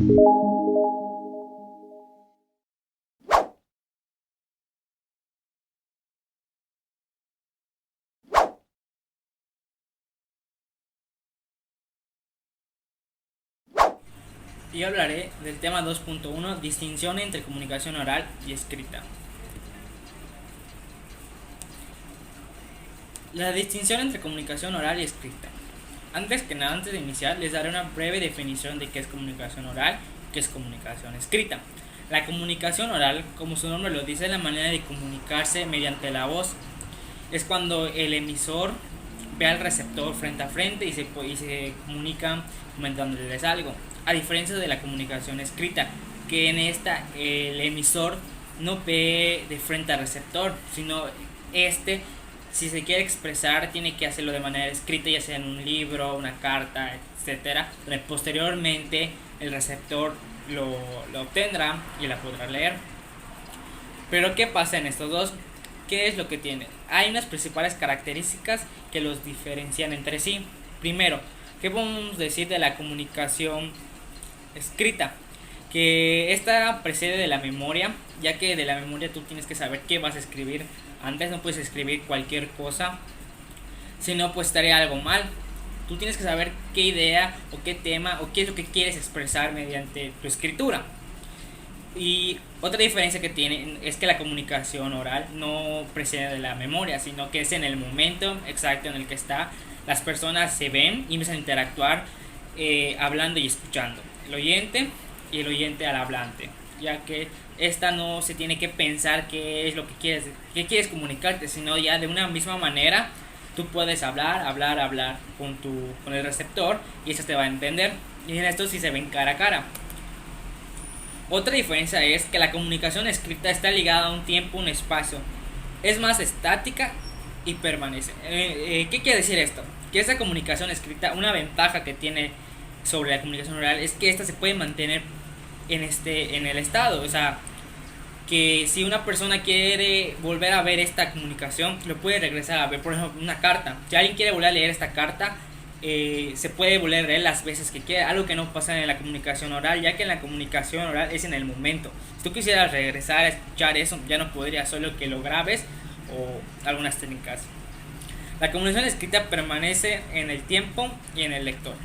Y hablaré del tema 2.1, distinción entre comunicación oral y escrita. La distinción entre comunicación oral y escrita. Antes que nada, antes de iniciar, les daré una breve definición de qué es comunicación oral y qué es comunicación escrita. La comunicación oral, como su nombre lo dice, es la manera de comunicarse mediante la voz. Es cuando el emisor ve al receptor frente a frente y se comunican comentándoles algo. A diferencia de la comunicación escrita, que en esta el emisor no ve de frente al receptor, sino este, si se quiere expresar, tiene que hacerlo de manera escrita, ya sea en un libro, una carta, etcétera, donde posteriormente el receptor lo obtendrá y la podrá leer. Pero ¿qué pasa en estos dos? ¿Qué es lo que tienen? Hay unas principales características que los diferencian entre sí. Primero, ¿qué podemos decir de la comunicación escrita? Que esta precede de la memoria, ya que de la memoria tú tienes que saber qué vas a escribir. Antes no puedes escribir cualquier cosa, si no pues estaría algo mal. Tú tienes que saber qué idea o qué tema o qué es lo que quieres expresar mediante tu escritura. Y otra diferencia que tiene es que la comunicación oral no precede de la memoria, sino que es en el momento exacto en el que está. Las personas se ven y empiezan a interactuar hablando y escuchando. El oyente y el oyente al hablante, ya que esta no se tiene que pensar qué es lo que quieres comunicarte, sino ya de una misma manera tú puedes hablar con el receptor y eso te va a entender. Y en esto sí se ven cara a cara. Otra diferencia es que la comunicación escrita está ligada a un tiempo, un espacio. Es más estática y permanece. ¿Qué quiere decir esto? Que esta comunicación escrita, una ventaja que tiene sobre la comunicación oral es que esta se puede mantener en el estado. O sea, que si una persona quiere volver a ver esta comunicación, lo puede regresar a ver. Por ejemplo, una carta. Si alguien quiere volver a leer esta carta, se puede volver a leer las veces que quiera, algo que no pasa en la comunicación oral, ya que en la comunicación oral es en el momento. Si tú quisieras regresar a escuchar eso, ya no podrías, solo que lo grabes o algunas técnicas. La comunicación escrita permanece en el tiempo y en el lector.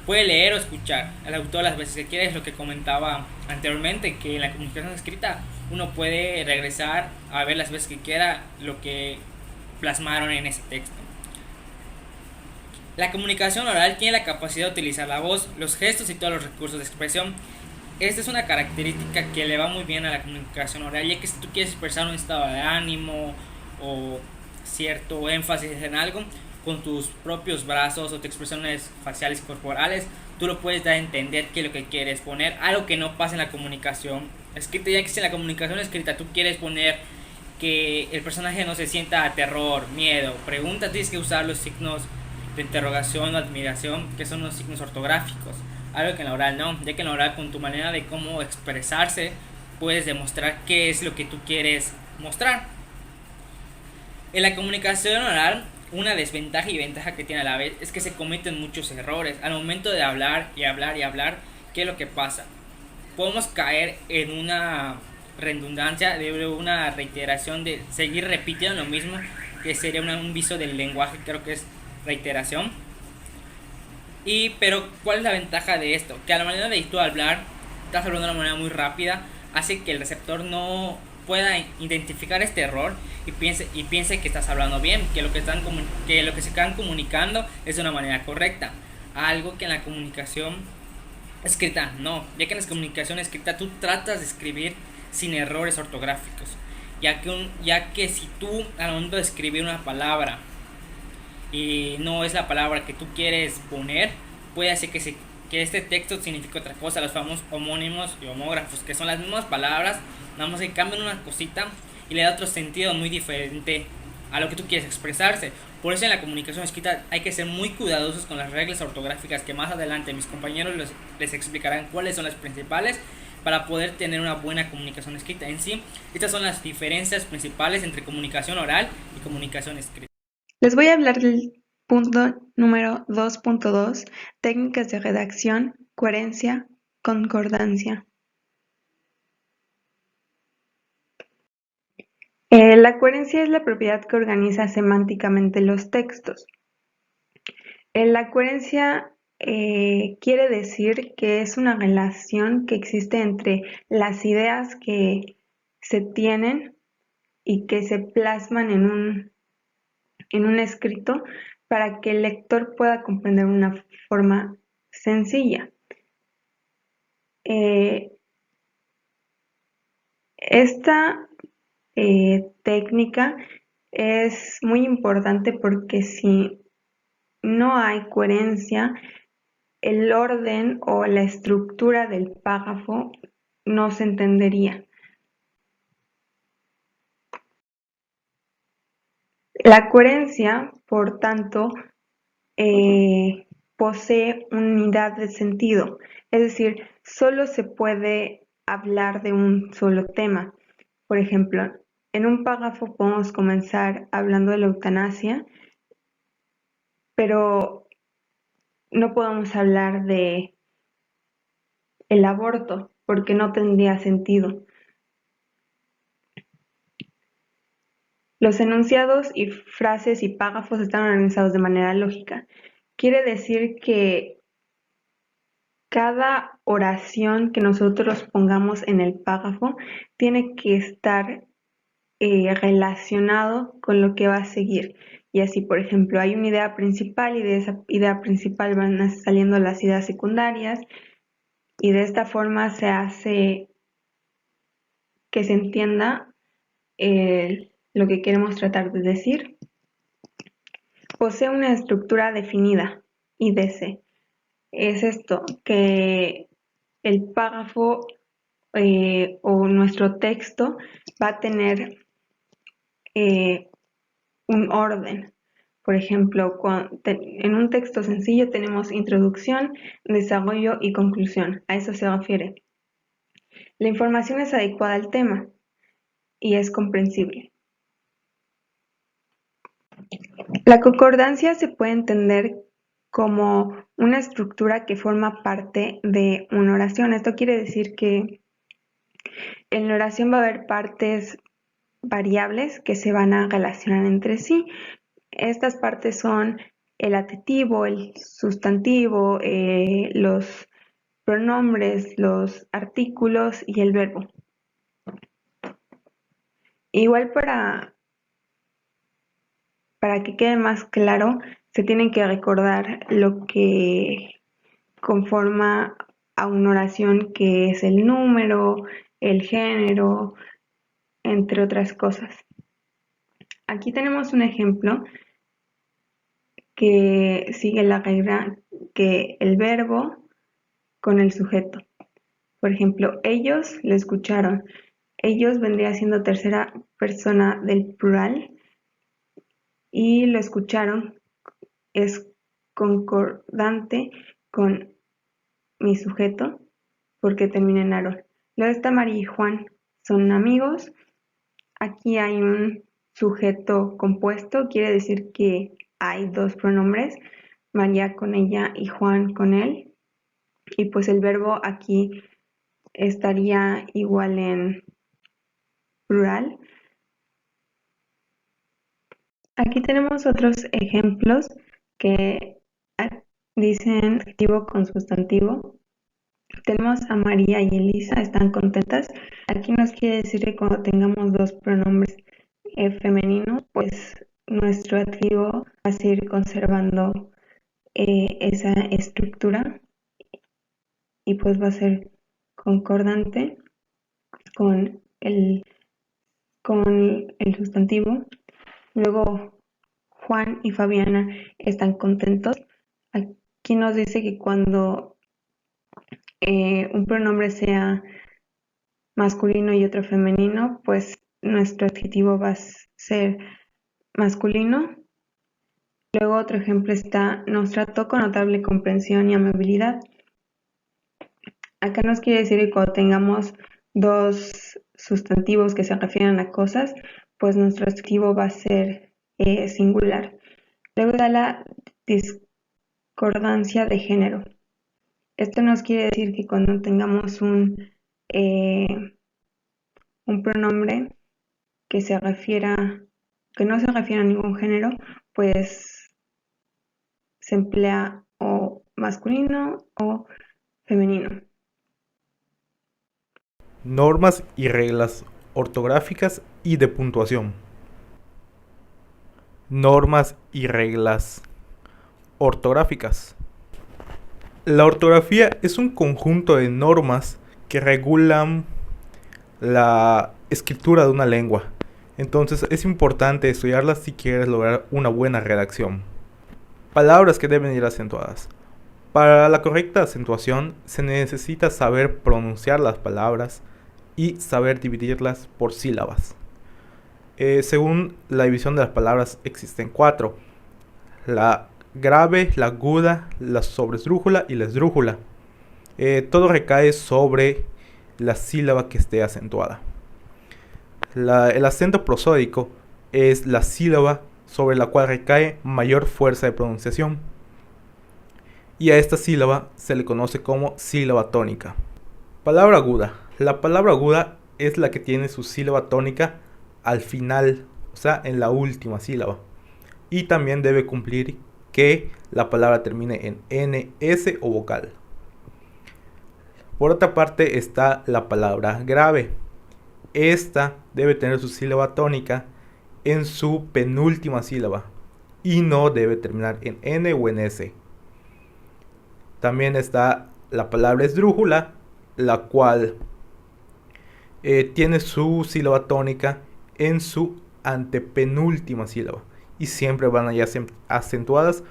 Puede leer o escuchar al autor las veces que quiera, es lo que comentaba anteriormente, que en la comunicación escrita uno puede regresar a ver las veces que quiera lo que plasmaron en ese texto. La comunicación oral tiene la capacidad de utilizar la voz, los gestos y todos los recursos de expresión. Esta es una característica que le va muy bien a la comunicación oral, ya que si tú quieres expresar un estado de ánimo o cierto énfasis en algo con tus propios brazos o tus expresiones faciales corporales, tú lo puedes dar a entender qué es lo que quieres poner, algo que no pasa en la comunicación escrita, ya que si en la comunicación escrita tú quieres poner que el personaje no se sienta terror, miedo, pregunta, tienes que usar los signos de interrogación o admiración, que son los signos ortográficos, algo que en la oral no, ya que en la oral con tu manera de cómo expresarse puedes demostrar qué es lo que tú quieres mostrar. En la comunicación oral, una desventaja y ventaja que tiene a la vez es que se cometen muchos errores al momento de hablar y hablar y hablar. ¿Qué es lo que pasa? Podemos caer en una redundancia, de una reiteración, de seguir repitiendo lo mismo, que sería un vicio del lenguaje, creo que es reiteración. Pero ¿cuál es la ventaja de esto? Que a la manera de tú hablar, estás hablando de una manera muy rápida, hace que el receptor no pueda identificar este error y piense que estás hablando bien, que lo que se están comunicando es de una manera correcta. Algo que en la comunicación escrita no, ya que en la comunicación escrita tú tratas de escribir sin errores ortográficos, ya que si tú al momento de escribir una palabra y no es la palabra que tú quieres poner, puede hacer que este texto signifique otra cosa, los famosos homónimos y homógrafos, que son las mismas palabras, nada más que cambian una cosita y le da otro sentido muy diferente a lo que tú quieres expresarse. Por eso en la comunicación escrita hay que ser muy cuidadosos con las reglas ortográficas, que más adelante mis compañeros les explicarán cuáles son las principales para poder tener una buena comunicación escrita. En sí, estas son las diferencias principales entre comunicación oral y comunicación escrita. Les voy a hablar del punto número 2.2, técnicas de redacción, coherencia, Concordancia. La coherencia es la propiedad que organiza semánticamente los textos. La coherencia quiere decir que es una relación que existe entre las ideas que se tienen y que se plasman en un escrito para que el lector pueda comprender una forma sencilla. Esta técnica es muy importante porque si no hay coherencia, el orden o la estructura del párrafo no se entendería. La coherencia, por tanto, posee unidad de sentido, es decir, solo se puede hablar de un solo tema. Por ejemplo, en un párrafo podemos comenzar hablando de la eutanasia, pero no podemos hablar de el aborto porque no tendría sentido. Los enunciados y frases y párrafos están organizados de manera lógica. Quiere decir que cada oración que nosotros pongamos en el párrafo tiene que estar relacionado con lo que va a seguir. Y así, por ejemplo, hay una idea principal y de esa idea principal van saliendo las ideas secundarias y de esta forma se hace que se entienda lo que queremos tratar de decir. Posee una estructura definida y DC. Es esto, que el párrafo o nuestro texto va a tener un orden. Por ejemplo, en un texto sencillo tenemos introducción, desarrollo y conclusión. A eso se refiere. La información es adecuada al tema y es comprensible. La concordancia se puede entender como una estructura que forma parte de una oración. Esto quiere decir que en la oración va a haber partes variables que se van a relacionar entre sí. Estas partes son el adjetivo, el sustantivo, los pronombres, los artículos y el verbo. Igual para que quede más claro, se tienen que recordar lo que conforma a una oración, que es el número, el género, entre otras cosas. Aquí tenemos un ejemplo que sigue la regla que el verbo con el sujeto. Por ejemplo, ellos le escucharon. Ellos vendría siendo tercera persona del plural y lo escucharon es concordante con mi sujeto porque termina en aro. Luego está María y Juan, son amigos. Aquí hay un sujeto compuesto, quiere decir que hay dos pronombres, María con ella y Juan con él. Y pues el verbo aquí estaría igual en plural. Aquí tenemos otros ejemplos que dicen adjetivo con sustantivo. Tenemos a María y Elisa, están contentas. Aquí nos quiere decir que cuando tengamos dos pronombres femeninos, pues nuestro adjetivo va a seguir conservando esa estructura y pues va a ser concordante con el sustantivo. Luego Juan y Fabiana están contentos. Aquí nos dice que cuando un pronombre sea masculino y otro femenino, pues nuestro adjetivo va a ser masculino. Luego otro ejemplo está, nos trató con notable comprensión y amabilidad. Acá nos quiere decir que cuando tengamos dos sustantivos que se refieren a cosas, pues nuestro adjetivo va a ser singular. Luego da la discordancia de género. Esto nos quiere decir que cuando tengamos un pronombre que que no se refiera a ningún género, pues se emplea o masculino o femenino. Normas y reglas ortográficas y de puntuación. Normas y reglas ortográficas. La ortografía es un conjunto de normas que regulan la escritura de una lengua. Entonces es importante estudiarlas si quieres lograr una buena redacción. Palabras que deben ir acentuadas. Para la correcta acentuación se necesita saber pronunciar las palabras y saber dividirlas por sílabas. Según la división de las palabras existen 4. La grave, la aguda, la sobresdrújula y la esdrújula. Todo recae sobre la sílaba que esté acentuada. El acento prosódico es la sílaba sobre la cual recae mayor fuerza de pronunciación. Y a esta sílaba se le conoce como sílaba tónica. Palabra aguda. La palabra aguda es la que tiene su sílaba tónica al final, o sea, en la última sílaba. Y también debe cumplir que la palabra termine en N, S o vocal. Por otra parte está la palabra grave. Esta debe tener su sílaba tónica en su penúltima sílaba y no debe terminar en N o en S. También está la palabra esdrújula, la cual tiene su sílaba tónica en su antepenúltima sílaba y siempre van a ir acentuadas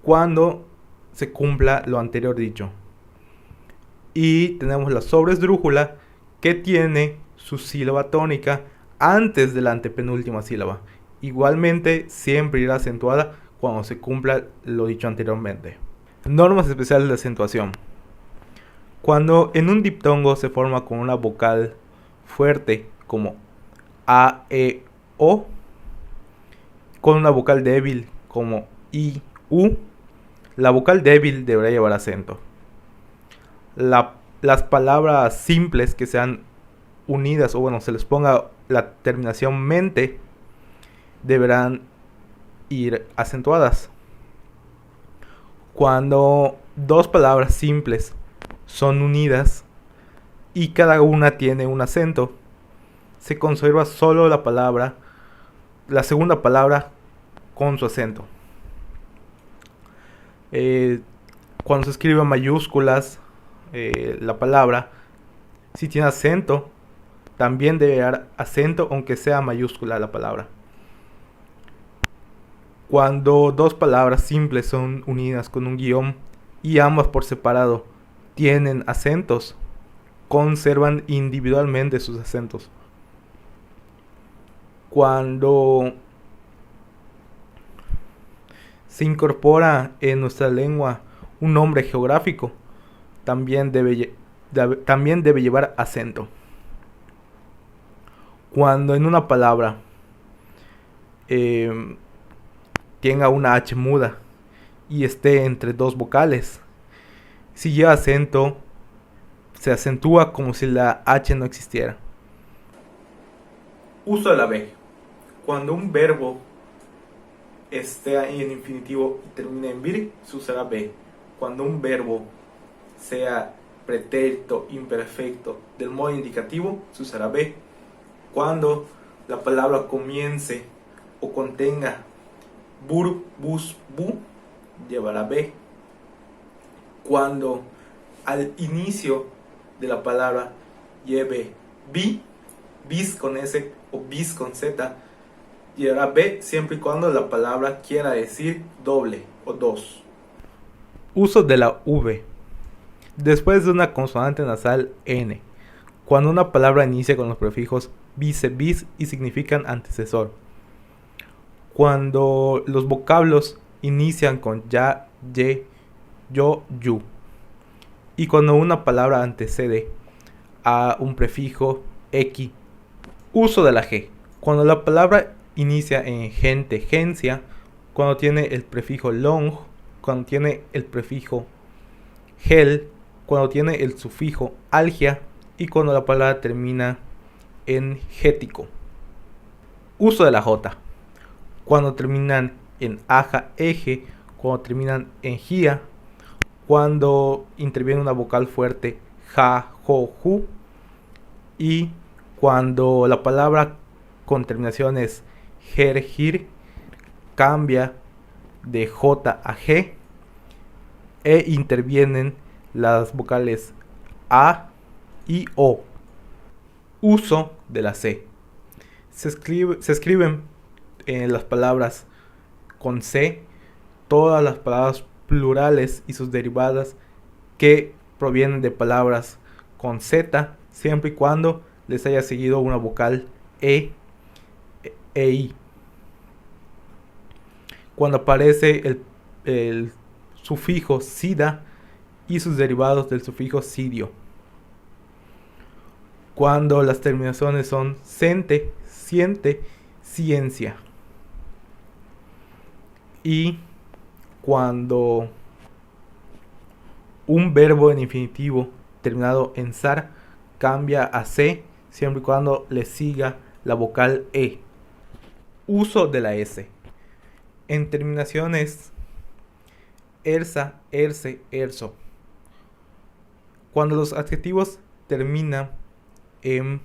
cuando se cumpla lo anterior dicho. Y tenemos la sobresdrújula, que tiene su sílaba tónica antes de la antepenúltima sílaba. Igualmente siempre irá acentuada cuando se cumpla lo dicho anteriormente. Normas especiales de acentuación. Cuando en un diptongo se forma con una vocal fuerte como A, E, O, con una vocal débil como I, U, la vocal débil deberá llevar acento. Las palabras simples que sean unidas o bueno se les ponga la terminación mente deberán ir acentuadas. Cuando dos palabras simples son unidas y cada una tiene un acento, se conserva solo la segunda palabra con su acento. Cuando se escribe en mayúsculas, la palabra, si tiene acento, también debe dar acento aunque sea mayúscula la palabra. Cuando dos palabras simples son unidas con un guión y ambas por separado tienen acentos, conservan individualmente sus acentos. Cuando se incorpora en nuestra lengua un nombre geográfico, también debe llevar acento. Cuando en una palabra tenga una H muda y esté entre dos vocales, si lleva acento, se acentúa como si la H no existiera. Uso de la B. Cuando un verbo esté en infinitivo y termine en vir, se usará B. Cuando un verbo sea pretérito imperfecto del modo indicativo, se usará B. Cuando la palabra comience o contenga bur, bus, bu, llevará B. Cuando al inicio de la palabra lleve bi, bis con S o bis con Z, llevará B siempre y cuando la palabra quiera decir doble o dos. Uso de la V. Después de una consonante nasal N, cuando una palabra inicia con los prefijos vice, bis y significan antecesor. Cuando los vocablos inician con ya, ye, yo, yu. Y cuando una palabra antecede a un prefijo x. Uso de la G. Cuando la palabra inicia en gente, gencia, cuando tiene el prefijo long, cuando tiene el prefijo gel cuando tiene el sufijo algia y cuando la palabra termina en gético. Uso de la J. Cuando terminan en aja, eje, cuando terminan en gia, cuando interviene una vocal fuerte, ja, jo, ju, y cuando la palabra con terminaciones ger, gir, cambia de J a G e intervienen las vocales A y O. Uso de la C. Se escriben las palabras con C todas las palabras plurales y sus derivadas que provienen de palabras con Z, siempre y cuando les haya seguido una vocal E e I. Cuando aparece el sufijo sida y sus derivados del sufijo sidio. Cuando las terminaciones son cente, siente, ciencia. Y cuando un verbo en infinitivo terminado en zar cambia a C, siempre y cuando le siga la vocal E. Uso de la S. En terminaciones ersa, erce, erso. Cuando los adjetivos terminan en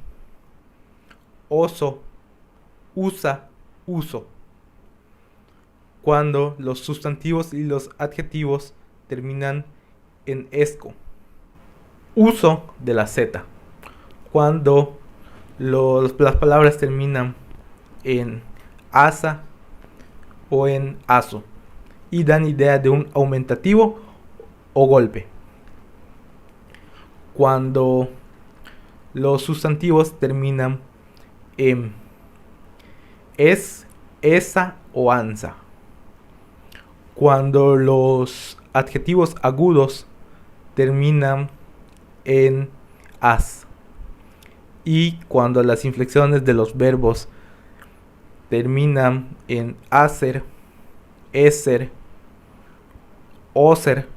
oso, usa, uso. Cuando los sustantivos y los adjetivos terminan en esco. Uso de la Z. Cuando las palabras terminan en asa o en aso y dan idea de un aumentativo o golpe. Cuando los sustantivos terminan en es, esa o ansa. Cuando los adjetivos agudos terminan en as. Y cuando las inflexiones de los verbos terminan en hacer, eser, oser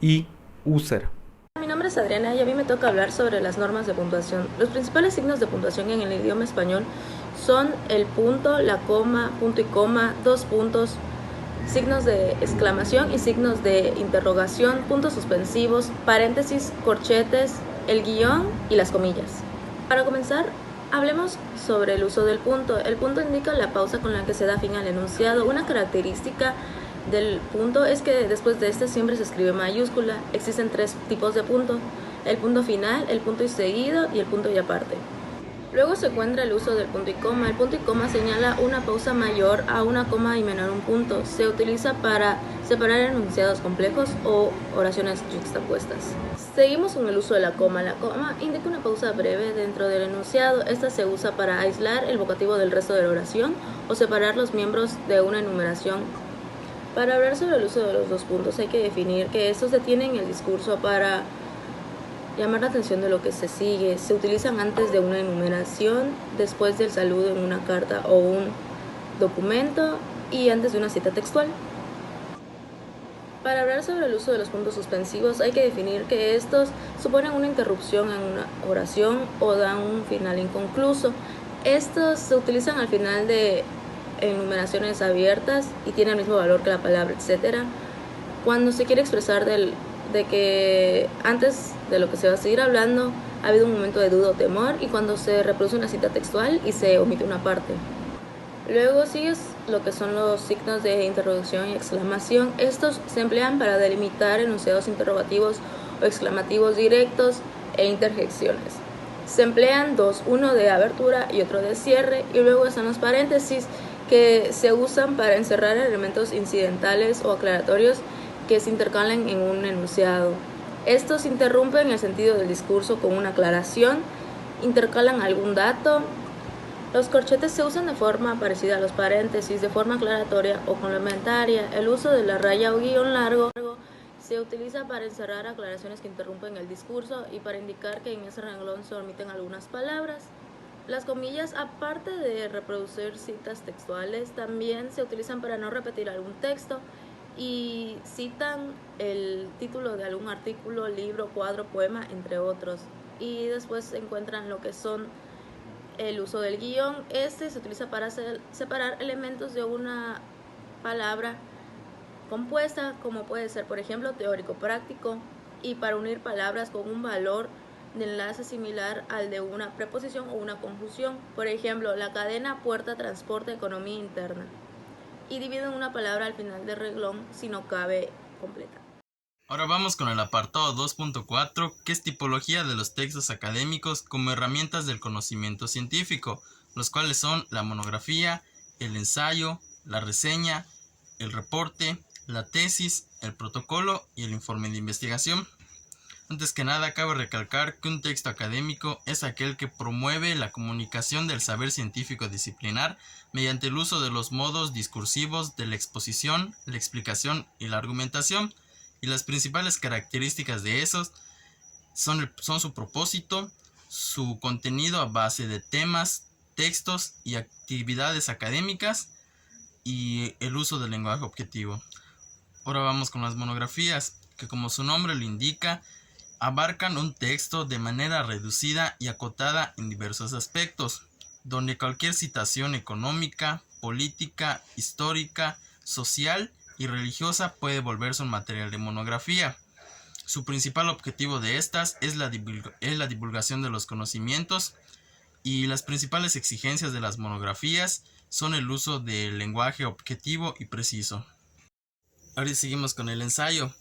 y user. Mi nombre es Adriana y a mí me toca hablar sobre las normas de puntuación. Los principales signos de puntuación en el idioma español son el punto, la coma, punto y coma, dos puntos, signos de exclamación y signos de interrogación, puntos suspensivos, paréntesis, corchetes, el guión y las comillas. Para comenzar, hablemos sobre el uso del punto. El punto indica la pausa con la que se da fin al enunciado. Una característica del punto es que después de este siempre se escribe mayúscula. Existen tres tipos de punto: el punto final, el punto y seguido y el punto y aparte. Luego se encuentra el uso del punto y coma. El punto y coma señala una pausa mayor a una coma y menor un punto. Se utiliza para separar enunciados complejos o oraciones yuxtapuestas. Seguimos con el uso de la coma. La coma indica una pausa breve dentro del enunciado. Esta se usa para aislar el vocativo del resto de la oración o separar los miembros de una enumeración. Para hablar sobre el uso de los dos puntos hay que definir que estos detienen el discurso para llamar la atención de lo que se sigue. Se utilizan antes de una enumeración, después del saludo en una carta o un documento y antes de una cita textual. Para hablar sobre el uso de los puntos suspensivos hay que definir que estos suponen una interrupción en una oración o dan un final inconcluso. Estos se utilizan al final de enumeraciones abiertas y tienen el mismo valor que la palabra etcétera. Cuando se quiere expresar de que antes de lo que se va a seguir hablando ha habido un momento de duda o temor, y cuando se reproduce una cita textual y se omite una parte. Luego sigues lo que son los signos de interrogación y exclamación. Estos se emplean para delimitar enunciados interrogativos o exclamativos directos e interjecciones. Se emplean dos, uno de abertura y otro de cierre, y luego están los paréntesis, que se usan para encerrar elementos incidentales o aclaratorios que se intercalan en un enunciado. Estos interrumpen el sentido del discurso con una aclaración, intercalan algún dato. Los corchetes se usan de forma parecida a los paréntesis, de forma aclaratoria o complementaria. El uso de la raya o guión largo se utiliza para encerrar aclaraciones que interrumpen el discurso y para indicar que en ese renglón se omiten algunas palabras. Las comillas, aparte de reproducir citas textuales, también se utilizan para no repetir algún texto y citan el título de algún artículo, libro, cuadro, poema, entre otros. Y después encuentran lo que son el uso del guión. Este se utiliza para separar elementos de una palabra compuesta, como puede ser, por ejemplo, teórico, práctico, y para unir palabras con un valor de enlace similar al de una preposición o una conjunción. Por ejemplo, la cadena, puerta, transporte, economía interna. Y dividen una palabra al final del renglón si no cabe completa. Ahora vamos con el apartado 2.4, que es tipología de los textos académicos como herramientas del conocimiento científico, los cuales son la monografía, el ensayo, la reseña, el reporte, la tesis, el protocolo y el informe de investigación. Antes que nada, cabe recalcar que un texto académico es aquel que promueve la comunicación del saber científico disciplinar mediante el uso de los modos discursivos de la exposición, la explicación y la argumentación, y las principales características de esos son su propósito, su contenido a base de temas, textos y actividades académicas, y el uso del lenguaje objetivo. Ahora vamos con las monografías, que como su nombre lo indica, abarcan un texto de manera reducida y acotada en diversos aspectos, donde cualquier citación económica, política, histórica, social y religiosa puede volverse un material de monografía. Su principal objetivo de estas es la divulgación de los conocimientos, y las principales exigencias de las monografías son el uso del lenguaje objetivo y preciso. Ahora seguimos con el ensayo.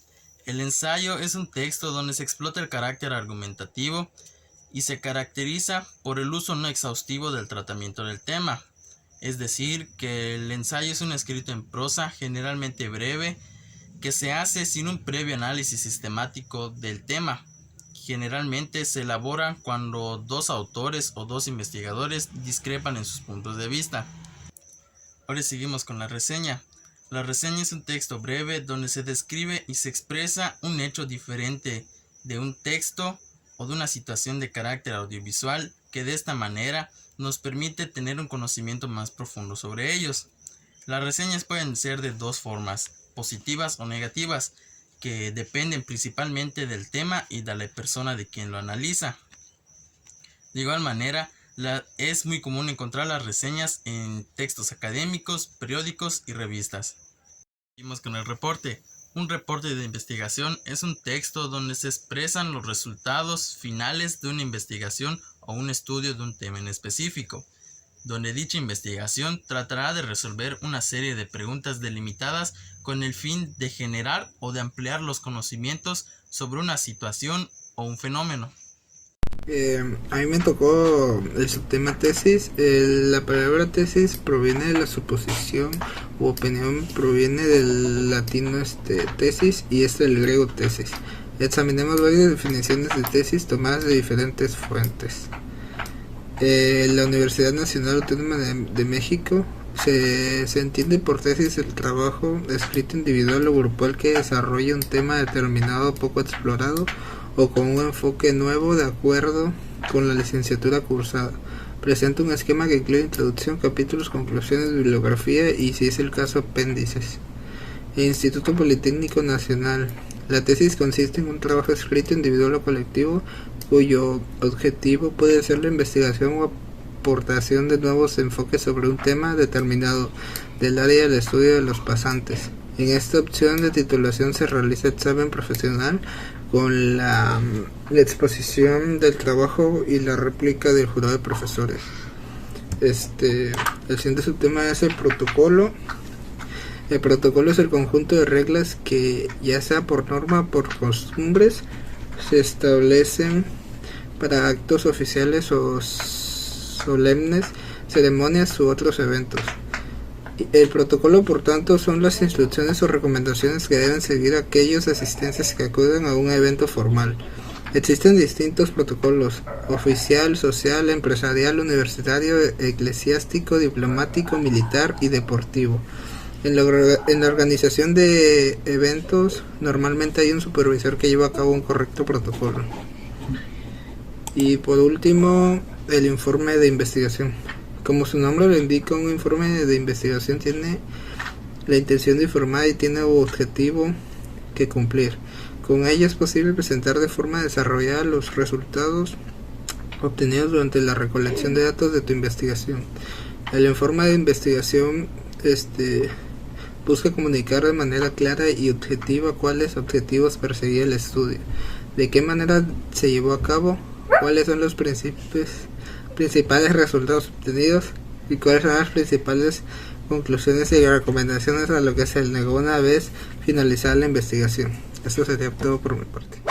El ensayo es un texto donde se explota el carácter argumentativo y se caracteriza por el uso no exhaustivo del tratamiento del tema. Es decir, que el ensayo es un escrito en prosa generalmente breve que se hace sin un previo análisis sistemático del tema. Generalmente se elabora cuando dos autores o dos investigadores discrepan en sus puntos de vista. Ahora seguimos con la reseña. La reseña es un texto breve donde se describe y se expresa un hecho diferente de un texto o de una situación de carácter audiovisual que de esta manera nos permite tener un conocimiento más profundo sobre ellos. Las reseñas pueden ser de dos formas, positivas o negativas, que dependen principalmente del tema y de la persona de quien lo analiza. De igual manera, es muy común encontrar las reseñas en textos académicos, periódicos y revistas. Seguimos con el reporte. Un reporte de investigación es un texto donde se expresan los resultados finales de una investigación o un estudio de un tema en específico, donde dicha investigación tratará de resolver una serie de preguntas delimitadas con el fin de generar o de ampliar los conocimientos sobre una situación o un fenómeno. A mí me tocó el subtema tesis. La palabra tesis proviene de la suposición u opinión, proviene del latino tesis y del griego tesis. Examinemos varias definiciones de tesis tomadas de diferentes fuentes. La Universidad Nacional Autónoma de México se entiende por tesis el trabajo escrito individual o grupal que desarrolla un tema determinado poco explorado o con un enfoque nuevo de acuerdo con la licenciatura cursada. Presenta un esquema que incluye introducción, capítulos, conclusiones, bibliografía y, si es el caso, apéndices. Instituto Politécnico Nacional. La tesis consiste en un trabajo escrito individual o colectivo cuyo objetivo puede ser la investigación o aportación de nuevos enfoques sobre un tema determinado del área del estudio de los pasantes. En esta opción de titulación se realiza examen profesional con la exposición del trabajo y la réplica del jurado de profesores. El siguiente subtema es el protocolo. El protocolo es el conjunto de reglas que, ya sea por norma o por costumbres, se establecen para actos oficiales o solemnes, ceremonias u otros eventos. El protocolo, por tanto, son las instrucciones o recomendaciones que deben seguir aquellos asistentes que acuden a un evento formal. Existen distintos protocolos: oficial, social, empresarial, universitario, eclesiástico, diplomático, militar y deportivo. En la organización de eventos, normalmente hay un supervisor que lleva a cabo un correcto protocolo. Y por último, el informe de investigación. Como su nombre lo indica, un informe de investigación tiene la intención de informar y tiene un objetivo que cumplir. Con ello es posible presentar de forma desarrollada los resultados obtenidos durante la recolección de datos de tu investigación. El informe de investigación busca comunicar de manera clara y objetiva cuáles objetivos perseguía el estudio, de qué manera se llevó a cabo, cuáles son los principales resultados obtenidos y cuáles son las principales conclusiones y recomendaciones a lo que se negó una vez finalizada la investigación. Esto sería todo por mi parte.